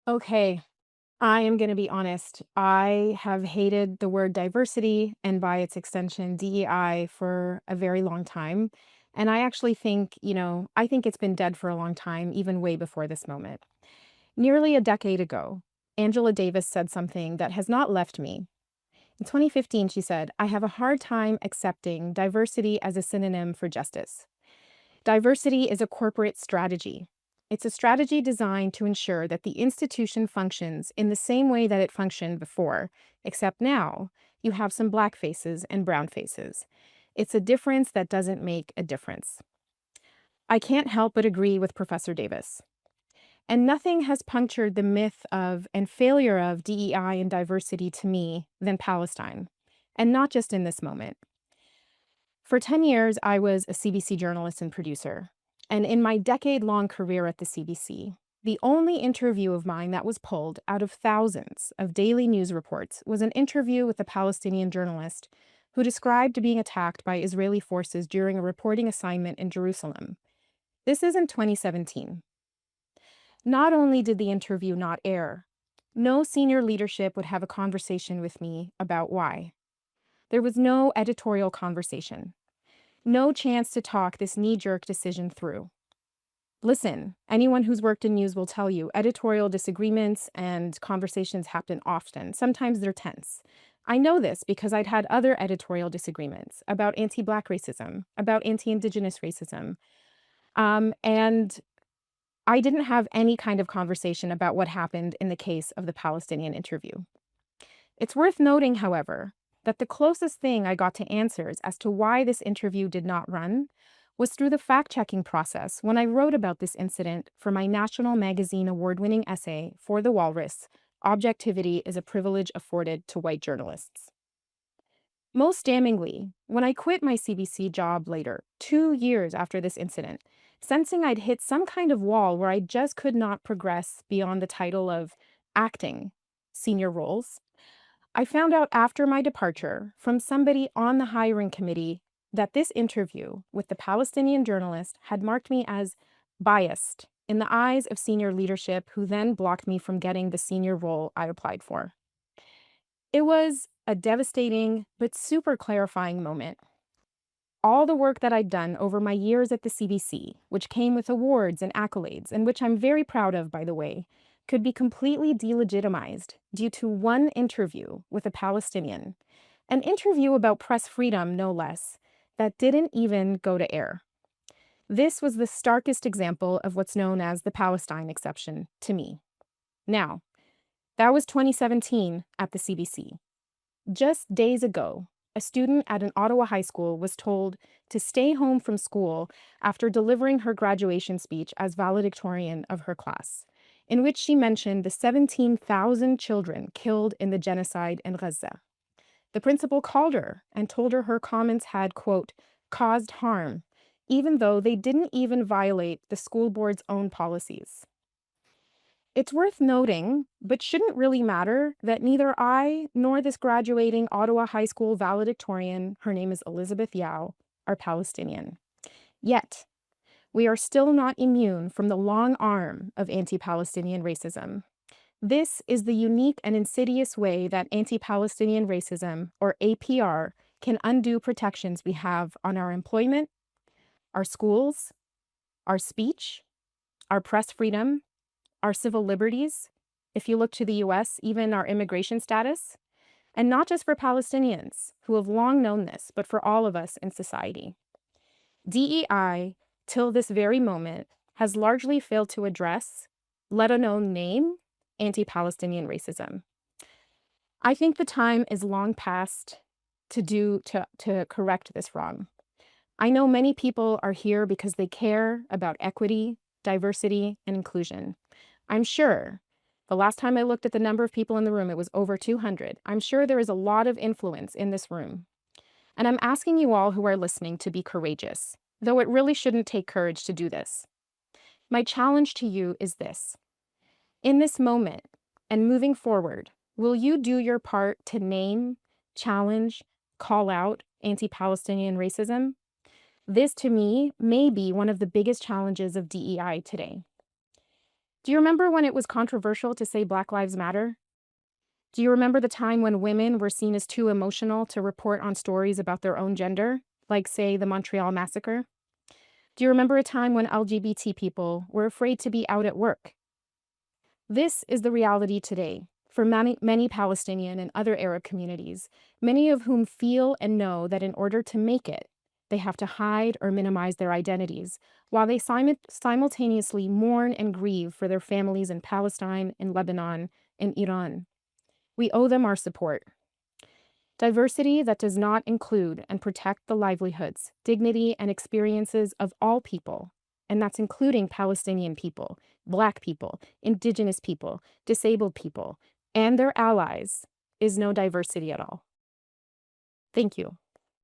Okay, I am going to be honest. I have hated the word diversity and by its extension, DEI for a very long time. And I actually think, I think it's been dead for a long time, even way before this moment. Nearly a decade ago, Angela Davis said something that has not left me. In 2015, she said, "I have a hard time accepting diversity as a synonym for justice. Diversity is a corporate strategy. It's a strategy designed to ensure that the institution functions in the same way that it functioned before, except now you have some black faces and brown faces. It's a difference that doesn't make a difference." I can't help but agree with Professor Davis. And nothing has punctured the myth of and failure of DEI and diversity to me than Palestine, and not just in this moment. For 10 years, I was a CBC journalist and producer. And in my decade-long career at the CBC, the only interview of mine that was pulled out of thousands of daily news reports was an interview with a Palestinian journalist who described being attacked by Israeli forces during a reporting assignment in Jerusalem. This is in 2017. Not only did the interview not air, no senior leadership would have a conversation with me about why. There was no editorial conversation. No chance to talk this knee-jerk decision through. Listen, anyone who's worked in news will tell you editorial disagreements and conversations happen often. Sometimes they're tense. I know this because I'd had other editorial disagreements about anti-Black racism, about anti-Indigenous racism. And I didn't have any kind of conversation about what happened in the case of the Palestinian interview. It's worth noting, however, that the closest thing I got to answers as to why this interview did not run was through the fact-checking process when I wrote about this incident for my National Magazine award-winning essay for the Walrus, "Objectivity is a Privilege Afforded to White Journalists." Most damningly, when I quit my CBC job later, 2 years after this incident, sensing I'd hit some kind of wall where I just could not progress beyond the title of acting senior roles, I found out after my departure from somebody on the hiring committee that this interview with the Palestinian journalist had marked me as biased in the eyes of senior leadership, who then blocked me from getting the senior role I applied for. It was a devastating but super clarifying moment. All the work that I'd done over my years at the CBC, which came with awards and accolades, and which I'm very proud of, by the way, could be completely delegitimized due to one interview with a Palestinian, an interview about press freedom, no less, that didn't even go to air. This was the starkest example of what's known as the Palestine exception to me. Now, that was 2017 at the CBC. Just days ago, a student at an Ottawa high school was told to stay home from school after delivering her graduation speech as valedictorian of her class, in which she mentioned the 17,000 children killed in the genocide in Gaza. The principal called her and told her her comments had, quote, caused harm, even though they didn't even violate the school board's own policies. It's worth noting, but shouldn't really matter, that neither I nor this graduating Ottawa High School valedictorian, her name is Elizabeth Yao, are Palestinian. Yet, we are still not immune from the long arm of anti-Palestinian racism. This is the unique and insidious way that anti-Palestinian racism, or APR, can undo protections we have on our employment, our schools, our speech, our press freedom, our civil liberties, if you look to the US, even our immigration status, and not just for Palestinians, who have long known this, but for all of us in society. DEI, till this very moment, has largely failed to address, let alone name, anti-Palestinian racism. I think the time is long past to correct this wrong. I know many people are here because they care about equity, diversity, and inclusion. I'm sure the last time I looked at the number of people in the room, it was over 200. I'm sure there is a lot of influence in this room. And I'm asking you all who are listening to be courageous, though it really shouldn't take courage to do this. My challenge to you is this. In this moment and moving forward, will you do your part to name, challenge, call out anti-Palestinian racism? This, to me, may be one of the biggest challenges of DEI today. Do you remember when it was controversial to say Black Lives Matter? Do you remember the time when women were seen as too emotional to report on stories about their own gender, like, say, the Montreal Massacre? Do you remember a time when LGBT people were afraid to be out at work? This is the reality today for many Palestinian and other Arab communities, many of whom feel and know that in order to make it, they have to hide or minimize their identities, while they simultaneously mourn and grieve for their families in Palestine, in Lebanon, in Iran. We owe them our support. Diversity that does not include and protect the livelihoods, dignity, and experiences of all people, and that's including Palestinian people, Black people, Indigenous people, disabled people, and their allies, is no diversity at all. Thank you.